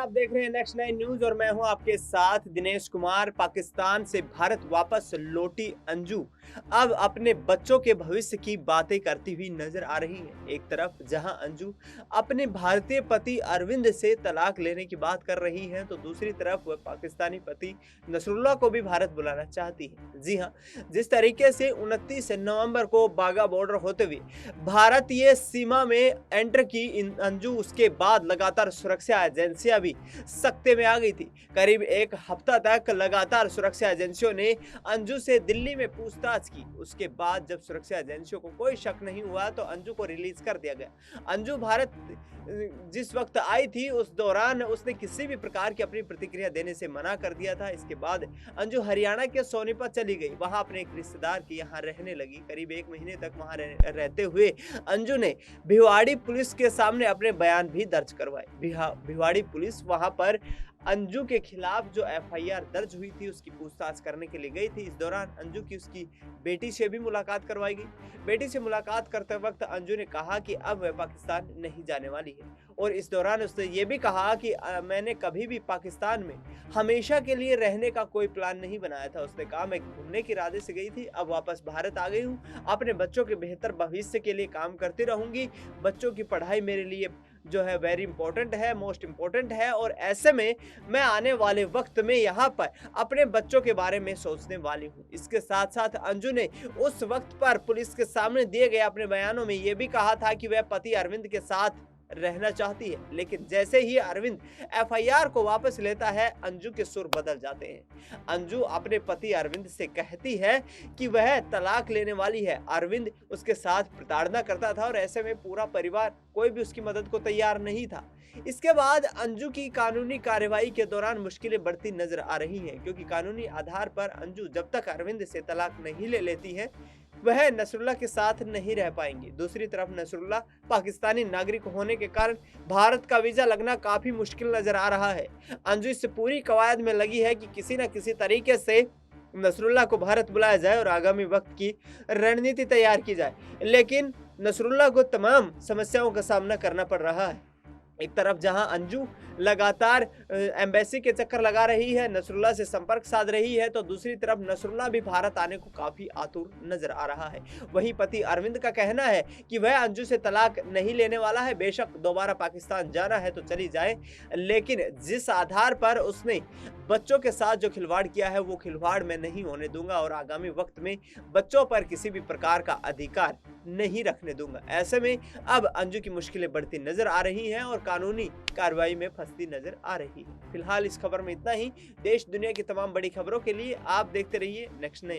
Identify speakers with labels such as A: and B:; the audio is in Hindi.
A: आप देख रहे हैं नेक्स्ट नाइन न्यूज और मैं हूं आपके साथ दिनेश कुमार। पाकिस्तान से भारत वापस लौटी अंजू अब अपने बच्चों के भविष्य की बातें करती हुई नजर आ रही है। एक तरफ जहां अंजू अपने भारतीय पति अरविंद से तलाक लेने की बात कर रही है, तो दूसरी तरफ वह पाकिस्तानी पति नसरुल्लाह को भी भारत बुलाना चाहती है। जी हां, जिस तरीके से 29 नवंबर को बाघा बॉर्डर होते हुए भारतीय सीमा में एंटर की अंजू, उसके बाद लगातार सुरक्षा एजेंसियां भी सख्ते में आ गई थी। करीब एक हफ्ता तक लगातार सुरक्षा एजेंसियों ने अंजू से दिल्ली में पूछताछ की। उसके बाद जब सुरक्षा एजेंसियों को कोई शक नहीं हुआ तो अंजू को रिलीज कर दिया गया। अंजू भारत जिस वक्त आई थी उस दौरान उसने किसी भी प्रकार की अपनी प्रतिक्रिया देने से मना कर दिया था। इसके बाद अंजू हरियाणा के सोनीपत चली गई, वहां अपने एक रिश्तेदार के यहाँ रहने लगी। करीब एक महीने तक वहां रहते हुए अंजू ने भिवाड़ी पुलिस के सामने अपने बयान भी दर्ज करवाए। भिवाड़ी पुलिस वहां पर अंजू के खिलाफ जो एफआईआर दर्ज हुई थी उसकी पूछताछ करने के लिए गई थी। इस दौरान अंजू की उसकी बेटी से भी मुलाकात करवाई गई। बेटी से मुलाकात करते वक्त अंजू ने कहा कि अब वह पाकिस्तान नहीं जाने वाली है, और इस दौरान उसने ये भी कहा कि मैंने कभी भी पाकिस्तान में हमेशा के लिए रहने का कोई प्लान नहीं बनाया था। उसने कहा मैं घूमने के इरादे से गई थी, अब वापस भारत आ गई हूँ। अपने बच्चों के बेहतर भविष्य के लिए काम करती रहूंगी। बच्चों की पढ़ाई मेरे लिए जो है वेरी इंपॉर्टेंट है, मोस्ट इंपॉर्टेंट है, और ऐसे में मैं आने वाले वक्त में यहाँ पर अपने बच्चों के बारे में सोचने वाली हूँ। इसके साथ साथ अंजू ने उस वक्त पर पुलिस के सामने दिए गए अपने बयानों में यह भी कहा था कि वह पति अरविंद के साथ रहना चाहती है, लेकिन जैसे ही अरविंद एफआईआर को वापस लेता है अंजू के सुर बदल जाते हैं। अंजू अपने पति अरविंद से कहती है कि वह तलाक लेने वाली है। अरविंद उसके साथ प्रताड़ना करता था और ऐसे में पूरा परिवार कोई भी उसकी मदद को तैयार नहीं था। इसके बाद अंजू की कानूनी कार्रवाई के दौरान मुश्किलें बढ़ती नजर आ रही हैं, क्योंकि कानूनी आधार पर अंजू जब तक अरविंद से तलाक नहीं ले लेती है वह नसरुल्लाह के साथ नहीं रह पाएंगी। दूसरी तरफ नसरुल्लाह पाकिस्तानी नागरिक होने के कारण भारत का वीजा लगना काफी मुश्किल नजर आ रहा है। अंजू इस पूरी कवायद में लगी है कि किसी न किसी तरीके से नसरुल्लाह को भारत बुलाया जाए और आगामी वक्त की रणनीति तैयार की जाए, लेकिन नसरुल्लाह को तमाम समस्याओं का सामना करना पड़ रहा है। एक तरफ जहां अंजू लगातार एम्बेसी के चक्कर लगा रही है, नसरुल्लाह से संपर्क साध रही है, तो दूसरी तरफ नसरुल्लाह भी भारत आने को काफी आतुर नजर आ रहा है। वहीं पति अरविंद का कहना है कि वह अंजू से तलाक नहीं लेने वाला है। बेशक दोबारा पाकिस्तान जाना है तो चली जाए, लेकिन जिस आधार पर उसने बच्चों के साथ जो खिलवाड़ किया है वो खिलवाड़ मैं नहीं होने दूंगा, और आगामी वक्त में बच्चों पर किसी भी प्रकार का अधिकार नहीं रखने दूंगा। ऐसे में अब अंजू की मुश्किलें बढ़ती नजर आ रही हैं और कानूनी कार्रवाई में फंसती नजर आ रही है। फिलहाल इस खबर में इतना ही। देश दुनिया की तमाम बड़ी खबरों के लिए आप देखते रहिए नेक्स्ट 9।